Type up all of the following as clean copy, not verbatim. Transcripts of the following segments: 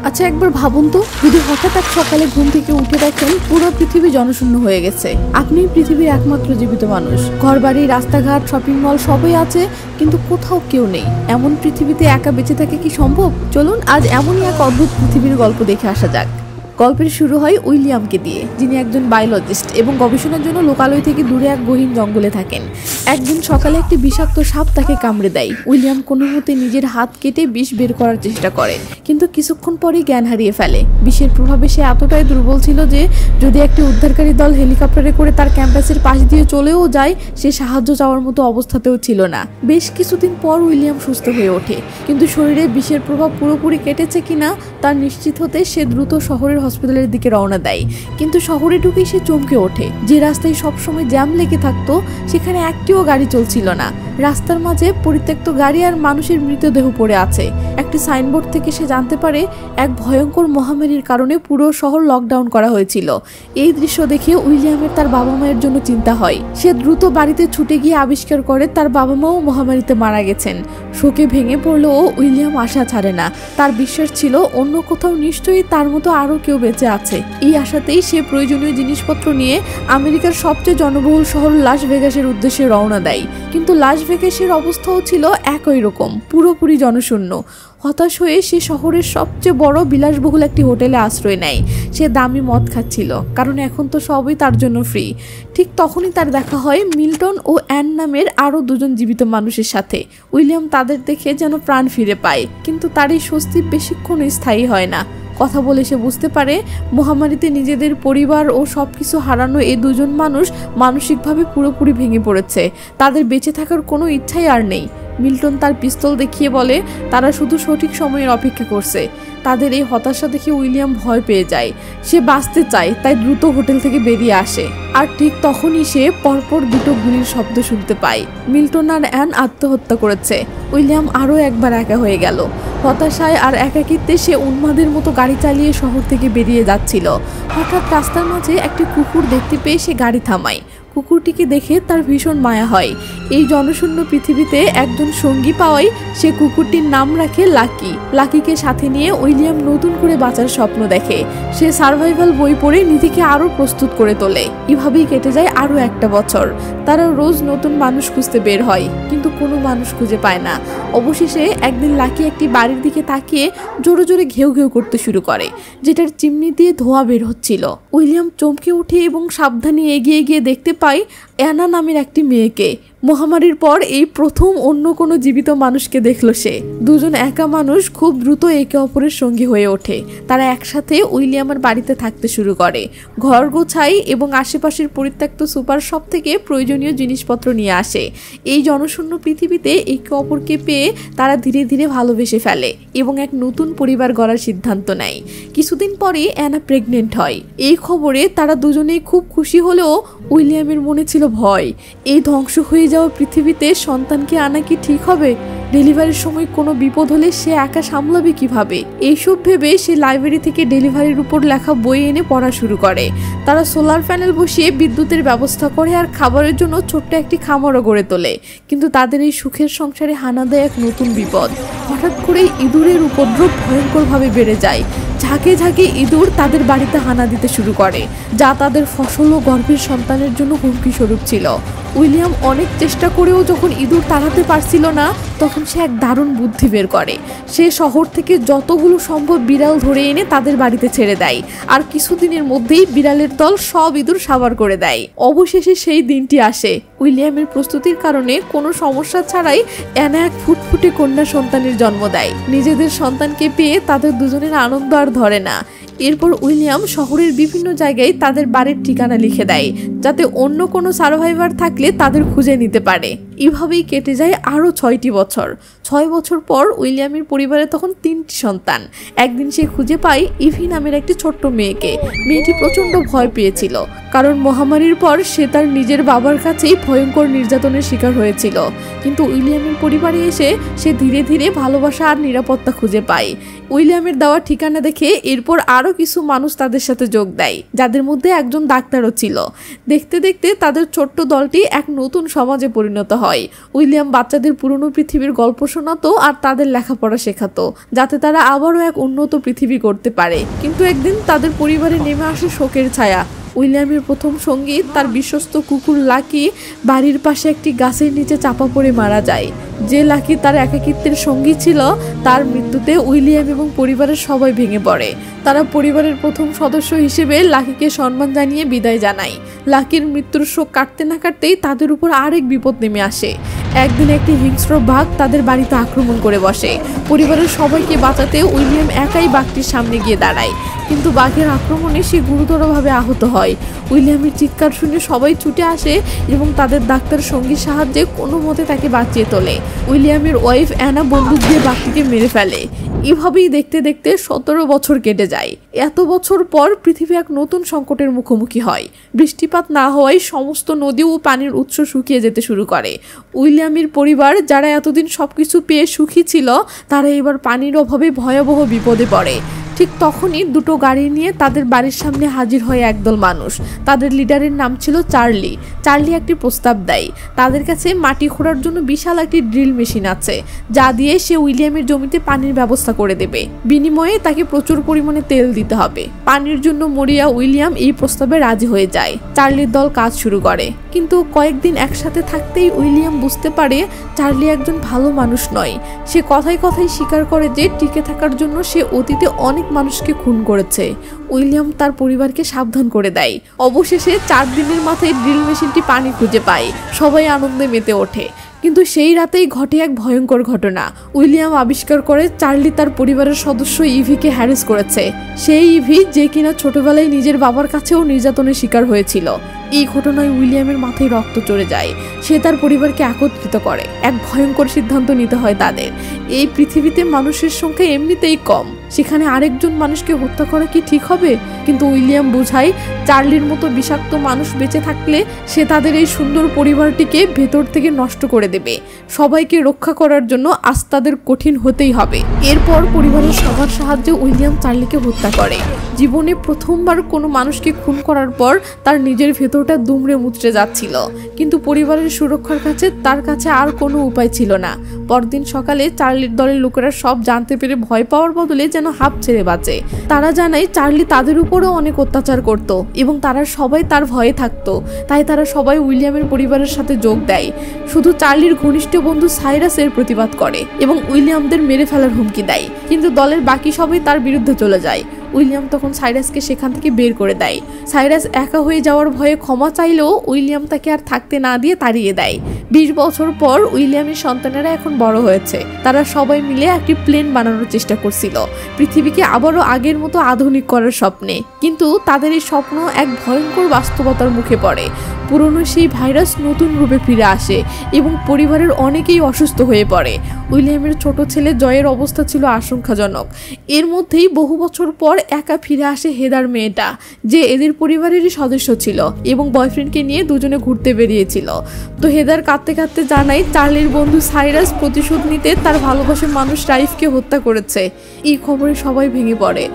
আচ্ছা একবার ভাবুন তো, যদি হঠাৎ এক সকালে ঘুম থেকে উঠে দেখেন পুরো পৃথিবী জনশূন্য হয়ে গেছে, আপনি পৃথিবীর একমাত্র জীবিত মানুষ। ঘরবাড়ি, রাস্তাঘাট, শপিং মল সবই আছে, কিন্তু কোথাও কেউ নেই। এমন পৃথিবীতে একা বেঁচে থাকে কি সম্ভব? চলুন আজ এমনই এক অদ্ভুত পৃথিবীর গল্প দেখে আসা যাক। গল্পের শুরু হয় উইলিয়ামকে দিয়ে, যিনি একজন বায়োলজিস্ট এবং গবেষণার জন্য লোকালয় থেকে দূরে এক গহীন জঙ্গলে থাকেন। একদিন সকালে একটি বিষাক্ত সাপ তাকে কামড়ে দেয়। উইলিয়াম কোনো মতে নিজের হাত কেটে বিষ বের করার চেষ্টা করে, কিন্তু কিছুক্ষণ পরেই জ্ঞান হারিয়ে ফেলে। বিষের প্রভাবে সে এতটাই দুর্বল ছিল যে যদি একটি উদ্ধারকারী দল হেলিকপ্টারে করে তার ক্যাম্পাসের পাশ দিয়ে চলেও যায়, সে সাহায্য চাওয়ার মতো অবস্থাতেও ছিল না। বেশ কিছুদিন পর উইলিয়াম সুস্থ হয়ে ওঠে, কিন্তু শরীরে বিষের প্রভাব পুরোপুরি কেটেছে কিনা তার নিশ্চিত হতে সে দ্রুত শহরের হসপিটালের দিকে রওনা দেয়। কিন্তু শহরে ঢুকেই সে চমকে ওঠে। যে রাস্তায় সবসময় জ্যাম লেগে থাকতো, সেখানে একটিও গাড়ি চলছিল না। রাস্তার মাঝে পরিত্যক্ত গাড়ি আর মানুষের মৃতদেহ পড়ে আছে। একটি সাইনবোর্ড থেকে সে জানতে পারে এক ভয়ঙ্কর মহামারীর কারণে পুরো শহর লকডাউন করা হয়েছিল। এই দৃশ্য দেখে উইলিয়ামের তার বাবা মায়ের জন্য চিন্তা হয়। সে দ্রুত বাড়িতে ছুটে গিয়ে আবিষ্কার করে তার বাবা মাও মহামারীতে মারা গেছেন। শোকে ভেঙে পড়লেও উইলিয়াম আশা ছাড়ে না। তার বিশ্বাস ছিল অন্য কোথাও নিশ্চয়ই তার মতো আরো কেউ বেঁচে আছে। এই আশাতেই সে প্রয়োজনীয় জিনিসপত্র নিয়ে আমেরিকার সবচেয়ে জনবহুল শহর লাস ভেগাসের উদ্দেশ্যে রওনা দেয়। কিন্তু লাস ভেগাসের অবস্থাও ছিল একই রকম, পুরোপুরি জনশূন্য। হতাশ হয়ে সে শহরের সবচেয়ে বড় বিলাসবহুল একটি হোটেলে আশ্রয় নেয়। সে দামি মদ খাচ্ছিল, কারণ এখন তো সবই তার জন্য ফ্রি। ঠিক তখনই তার দেখা হয় মিল্টন ও অ্যান নামের আরও দুজন জীবিত মানুষের সাথে। উইলিয়াম তাদের দেখে যেন প্রাণ ফিরে পায়, কিন্তু তার এই স্বস্তি বেশিক্ষণ স্থায়ী হয় না। কথা বলে সে বুঝতে পারে মহামারীতে নিজেদের পরিবার ও সবকিছু হারানো এই দুজন মানুষ মানসিকভাবে পুরোপুরি ভেঙে পড়েছে। তাদের বেঁচে থাকার কোনো ইচ্ছাই আর নেই। মিল্টন তার পিস্তল দেখিয়ে বলে তারা শুধু সঠিক সময়ের অপেক্ষা করছে। তাদের এই হতাশা দেখে উইলিয়াম ভয় পেয়ে যায়। সে বাঁচতে চায়, তাই দ্রুত হোটেল থেকে বেরিয়ে আসে। আর ঠিক তখনই সে পরপর দুটো গুলির শব্দ শুনতে পায়। মিল্টন আর অ্যান আত্মহত্যা করেছে। উইলিয়াম আরও একবার একা হয়ে গেল। হতাশায় আর একাকিত্বে সে উন্মাদের মতো গাড়ি চালিয়ে শহর থেকে বেরিয়ে যাচ্ছিল। হঠাৎ রাস্তার মাঝে একটি কুকুর দেখতে পেয়ে সে গাড়ি থামায়। কুকুরটিকে দেখে তার ভীষণ মায়া হয়। এই জনশূন্য পৃথিবীতে একজন সঙ্গী পাওয়ায় সে কুকুরটির নাম রাখে লাকি। লাকিকে সাথে নিয়ে উইলিয়াম নতুন করে বাঁচার স্বপ্ন দেখে। সে সার্ভাইভাল বই পড়ে নিজেকে আরও প্রস্তুত করে তোলে। এভাবেই কেটে যায় আরও একটা বছর। তারা রোজ নতুন মানুষ খুঁজতে বের হয়, কিন্তু কোনো মানুষ খুঁজে পায় না। অবশেষে একদিন লাকি একটি বাড়ির দিকে তাকিয়ে জোরে জোরে ঘেউ ঘেউ করতে শুরু করে, যেটার চিমনি দিয়ে ধোঁয়া বের হচ্ছিল। উইলিয়াম চমকে ওঠে এবং সাবধানে এগিয়ে গিয়ে দেখতে পায় অ্যানা নামের একটি মেয়েকে। মহামারীর পর এই প্রথম অন্য কোনো জীবিত মানুষকে দেখল সে। দুজন একা মানুষ খুব দ্রুত একে অপরের সঙ্গী হয়ে ওঠে। তারা একসাথে উইলিয়ামের বাড়িতে থাকতে শুরু করে। ঘর গোছায় এবং আশেপাশের পরিত্যক্ত সুপার শপ থেকে প্রয়োজনীয় জিনিসপত্র নিয়ে আসে। এই জনশূন্য পৃথিবীতে একে অপরকে পেয়ে তারা ধীরে ধীরে ভালোবেসে ফেলে এবং এক নতুন পরিবার গড়ার সিদ্ধান্ত নেয়। কিছুদিন পরে অ্যানা প্রেগনেন্ট হয়। এই খবরে তারা দুজনেই খুব খুশি হলেও উইলিয়ামের মনে ছিল ভয়। এই ধ্বংস হয়ে যাওয়া পৃথিবীতে সন্তানকে আনা কি ঠিক হবে? ডেলিভারির সময় কোনো বিপদ হলে সে একা সামলাবে কিভাবে? এইসব ভেবে সে লাইব্রেরি থেকে ডেলিভারির উপর লেখা বই এনে পড়া শুরু করে। তারা সোলার প্যানেল বসিয়ে বিদ্যুতের ব্যবস্থা করে আর খাবারের জন্য ছোট্ট একটি খামারও গড়ে তোলে। কিন্তু তাদের এই সুখের সংসারে হানা দেয় এক নতুন বিপদ। হঠাৎ করেই ইঁদুরের উপদ্রব ভয়ঙ্করভাবে বেড়ে যায়। ঝাঁকে ঝাঁকে ইঁদুর তাদের বাড়িতে হানা দিতে শুরু করে, যা তাদের ফসল ও গর্ভের সন্তানের জন্য হুমকি স্বরূপ ছিল। উইলিয়াম অনেক চেষ্টা করেও যখন ইঁদুর তাড়াতে পারছিল না, তখন সে এক দারুণ বুদ্ধি বের করে। সে শহর থেকে যতগুলো সম্ভব বিড়াল ধরে এনে তাদের বাড়িতে ছেড়ে দেয়, আর কিছুদিনের মধ্যেই বিড়ালের দল সব ইঁদুর সাবার করে দেয়। অবশেষে সেই দিনটি আসে। উইলিয়ামের প্রস্তুতির কারণে কোনো সমস্যা ছাড়াই অ্যানা এক ফুটফুটে কন্যা সন্তানের জন্ম দেয়। নিজেদের সন্তানকে পেয়ে তাদের দুজনের আনন্দ আর ধরে না। এরপর উইলিয়াম শহরের বিভিন্ন জায়গায় তাদের বাড়ির ঠিকানা লিখে দেয়, যাতে অন্য কোনো সার্ভাইভার থাকলে তাদের খুঁজে নিতে পারে। এভাবেই কেটে যায় আরও 6টি বছর। 6 বছর পর উইলিয়ামের পরিবারে তখন 3টি সন্তান। একদিন সে খুঁজে পায় ইভি নামের একটি ছোট্ট মেয়েকে। মেয়েটি প্রচণ্ড ভয় পেয়েছিল, কারণ মহামারীর পর সে তার নিজের বাবার কাছেই ভয়ঙ্কর নির্যাতনের শিকার হয়েছিল। কিন্তু উইলিয়ামের পরিবারে এসে সে ধীরে ধীরে ভালোবাসা আর নিরাপত্তা খুঁজে পায়। উইলিয়ামের দেওয়া ঠিকানা দেখে এরপর আরও কিছু মানুষ তাদের সাথে যোগ দেয়, যাদের মধ্যে একজন ডাক্তারও ছিল। দেখতে দেখতে তাদের ছোট্ট দলটি এক নতুন সমাজে পরিণত হয়। হয়। উইলিয়াম বাচ্চাদের পুরনো পৃথিবীর গল্প শোনাতো আর তাদের লেখাপড়া শেখাতো, যাতে তারা আবারও এক উন্নত পৃথিবী করতে পারে। কিন্তু একদিন তাদের পরিবারে নেমে আসে শোকের ছায়া। উইলিয়ামের প্রথম সঙ্গী, তার বিশ্বস্ত কুকুর লাকি, বাড়ির পাশে একটি গাছের নিচে চাপা পড়ে মারা যায়। যে লাকি তার একাকিত্বের সঙ্গী ছিল, তার মৃত্যুতে উইলিয়াম এবং পরিবারের সবাই ভেঙে পড়ে। তারা পরিবারের প্রথম সদস্য হিসেবে লাকিকে সম্মান জানিয়ে বিদায় জানায়। লাকির মৃত্যুর শোক কাটতে না কাটতেই তাদের উপর আরেক বিপদ নেমে আসে। একদিন একটি হিংস্র বাঘ তাদের বাড়িতে আক্রমণ করে বসে। পরিবারের সবাইকে বাঁচাতে উইলিয়াম একাই বাঘটির সামনে গিয়ে দাঁড়ায়, কিন্তু বাঘের আক্রমণে সে গুরুতরভাবে আহত হয়। উইলিয়ামের চিৎকার শুনে সবাই ছুটে আসে এবং তাদের ডাক্তার সঙ্গীর সাহায্যে কোনো মতে তাকে বাঁচিয়ে তোলে। উইলিয়ামের ওয়াইফ অ্যানা বন্দুক দিয়ে বাঘটিকে মেরে ফেলে। এভাবেই দেখতে দেখতে 17 বছর কেটে যায়। এত বছর পর পৃথিবী এক নতুন সংকটের মুখোমুখি হয়। বৃষ্টিপাত না হওয়ায় সমস্ত নদী ও পানির উৎস শুকিয়ে যেতে শুরু করে। উইলিয়ামের পরিবার, যারা এতদিন সবকিছু পেয়ে সুখী ছিল, তারা এবার পানির অভাবে ভয়াবহ বিপদে পড়ে। ঠিক তখনই দুটো গাড়ি নিয়ে তাদের বাড়ির সামনে হাজির হয় একদল মানুষ। তাদের লিডারের নাম ছিল চার্লি। চার্লি একটি প্রস্তাব দেয়। তাদের কাছে মাটি খোঁড়ার জন্য বিশাল একটি ড্রিল মেশিন আছে, যা দিয়ে সে উইলিয়ামের জমিতে পানির ব্যবস্থা করে দেবে। বিনিময়ে তাকে প্রচুর পরিমাণে তেল দিতে হবে। পানির জন্য মরিয়া উইলিয়াম এই প্রস্তাবে রাজি হয়ে যায়। চার্লির দল কাজ শুরু করে, কিন্তু কয়েকদিন একসাথে থাকতেই উইলিয়াম বুঝতে পারে চার্লি একজন ভালো মানুষ নয়। সে কথায় কথায় স্বীকার করে যে টিকে থাকার জন্য সে অতীতে অনেক মানুষকে খুন করেছে। উইলিয়াম তার পরিবারকে সাবধান করে দেয়। অবশেষে 4 দিনের মাথায় ড্রিল মেশিনটি পানি খুঁজে পায়। সবাই আনন্দে মেতে ওঠে। কিন্তু সেই রাতেই ঘটে এক ভয়ঙ্কর ঘটনা। উইলিয়াম আবিষ্কার করে চার্লি তার পরিবারের সদস্য ইভিকে হ্যারেস করেছে। সেই ইভি, যে কিনা ছোটবেলায় নিজের বাবার কাছেও নির্যাতনের শিকার হয়েছিল। এই ঘটনায় উইলিয়ামের মাথায় রক্ত চড়ে যায়। সে তার পরিবারকে একত্রিত করে। এক ভয়ঙ্কর সিদ্ধান্ত নিতে হয় তাদের। এই পৃথিবীতে মানুষের সংখ্যা এমনিতেই কম, সেখানে আরেকজন মানুষকে হত্যা করা কি ঠিক হবে? কিন্তু উইলিয়াম বোঝায়, চার্লির মতো বিষাক্ত মানুষ বেঁচে থাকলে সে তাদের এই সুন্দর পরিবারটিকে ভেতর থেকে নষ্ট করে দেবে। সবাইকে রক্ষা করার জন্য আজ তাদের কঠিন হতেই হবে। এরপর পরিবারের সবার সাহায্যে উইলিয়াম চার্লিকে হত্যা করে। জীবনে প্রথমবার কোনো মানুষকে খুন করার পর তার নিজের ভেতরটা দুমড়ে মুচড়ে যাচ্ছিল, কিন্তু পরিবারের সুরক্ষার কাছে তার কাছে আর কোনো উপায় ছিল না। পরদিন সকালে চার্লির দলের লোকেরা সব জানতে পেরে ভয় পাওয়ার বদলে যেন হাঁপ ছেড়ে বাঁচে। তারা জানায় চার্লি তাদের উপরেও অনেক অত্যাচার করত এবং তারা সবাই তার ভয়ে থাকতো। তাই তারা সবাই উইলিয়ামের পরিবারের সাথে যোগ দেয়। শুধু চার্লির ঘনিষ্ঠ বন্ধু সাইরাস এর প্রতিবাদ করে এবং উইলিয়ামদের মেরে ফেলার হুমকি দেয়, কিন্তু দলের বাকি সবাই তার বিরুদ্ধে চলে যায়। উইলিয়াম তখন সাইরাসকে সেখান থেকে বের করে দেয়। সাইরাস একা হয়ে যাওয়ার ভয়ে ক্ষমা চাইলেও উইলিয়াম তাকে আর থাকতে না দিয়ে তাড়িয়ে দেয়। 20 বছর পর উইলিয়ামের সন্তানেরা এখন বড় হয়েছে। তারা সবাই মিলে একটি প্লেন বানানোর চেষ্টা করছিল, পৃথিবীকে আবারও আগের মতো আধুনিক করার স্বপ্নে। কিন্তু তাদের এই স্বপ্ন এক ভয়ঙ্কর বাস্তবতার মুখে পড়ে। পুরনো সেই ভাইরাস নতুন রূপে ফিরে আসে এবং পরিবারের অনেকেই অসুস্থ হয়ে পড়ে। উইলিয়ামের ছোট ছেলে জয়ের অবস্থা ছিল আশঙ্কাজনক। এর মধ্যেই বহু বছর পর একা ফিরে আসে হেদার মেয়েটা, যে এদের পরিবারেরই সদস্য ছিল এবং বয়ফ্রেন্ডকে নিয়ে দুজনে ঘুরতে বেরিয়েছিল। তো হেদার কাঁদতে কাঁদতে জানায় চার্লির বন্ধু সাইরাস প্রতিশোধ নিতে তার ভালোবাসার মানুষ রাইফকে হত্যা করেছে। এই খবরে সবাই ভেঙে পড়ে।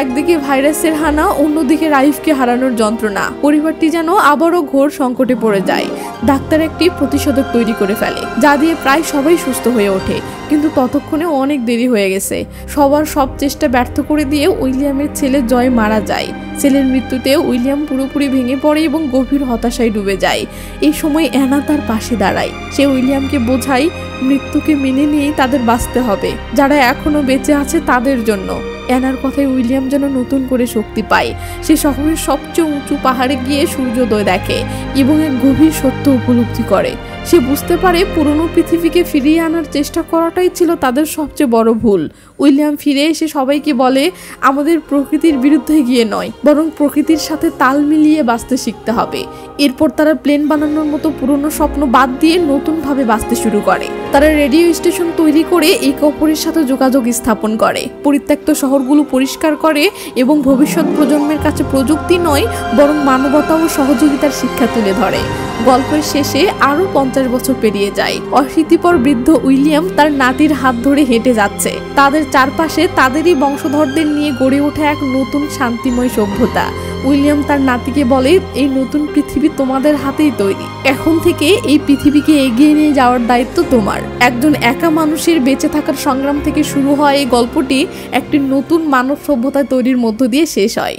একদিকে ভাইরাসের হানা, অন্যদিকে রাইফকে হারানোর যন্ত্রণা। পরিবারটি যেন আবারও ঘোর সংকটে পড়ে যায়। ডাক্তার একটি প্রতিষেধক তৈরি করে ফেলে, যা দিয়ে প্রায় সবাই সুস্থ হয়ে ওঠে, কিন্তু ততক্ষণে অনেক দেরি হয়ে গেছে। সবার সব চেষ্টা ব্যর্থ করে দিয়ে উইলিয়ামের ছেলে জয় মারা যায়। ছেলের মৃত্যুতে উইলিয়াম পুরোপুরি ভেঙে পড়ে এবং গভীর হতাশায় ডুবে যায়। এই সময় অ্যানা তার পাশে দাঁড়ায়। সে উইলিয়ামকে বোঝায় মৃত্যুকে মেনে নিয়েই তাদের বাঁচতে হবে, যারা এখনো বেঁচে আছে তাদের জন্য। অ্যানার কথায় উইলিয়াম যেন নতুন করে শক্তি পায়। সে শহরের সবচেয়ে উঁচু পাহাড়ে গিয়ে সূর্যোদয় দেখে এবং এক গভীর সত্য উপলব্ধি করে। সে বুঝতে পারে পুরনো পৃথিবীকে ফিরিয়ে আনার চেষ্টা করাটাই ছিল তাদের সবচেয়ে বড় ভুল। উইলিয়াম ফিরে এসে সবাইকে বলে, আমাদের প্রকৃতির বিরুদ্ধে গিয়ে নয়, বরং প্রকৃতির সাথে তাল মিলিয়ে বাঁচতে শিখতে হবে। এরপর তারা প্লেন বানানোর মতো পুরনো স্বপ্ন বাদ দিয়ে নতুনভাবে বাঁচতে শুরু করে। তারা রেডিও স্টেশন তৈরি করে একে অপরের সাথে যোগাযোগ স্থাপন করে, পরিত্যক্ত শহরগুলো পরিষ্কার করে এবং ভবিষ্যৎ প্রজন্মের কাছে প্রযুক্তি নয়, বরং মানবতা ও সহযোগিতার শিক্ষা তুলে ধরে। গল্পের শেষে আরও 50 50 বছর পেরিয়ে যায়। অশীতিপর বৃদ্ধ উইলিয়াম তার নাতির হাত ধরে হেঁটে যাচ্ছে। তাদের চারপাশে তাদেরই বংশধরদের নিয়ে গড়ে ওঠে এক নতুন শান্তিময় সভ্যতা। উইলিয়াম তার নাতিকে বলে, এই নতুন পৃথিবী তোমাদের হাতেই তৈরি। এখন থেকে এই পৃথিবীকে এগিয়ে নিয়ে যাওয়ার দায়িত্ব তোমার। একজন একা মানুষের বেঁচে থাকার সংগ্রাম থেকে শুরু হয় এই গল্পটি একটি নতুন মানব সভ্যতা তৈরির মধ্য দিয়ে শেষ হয়।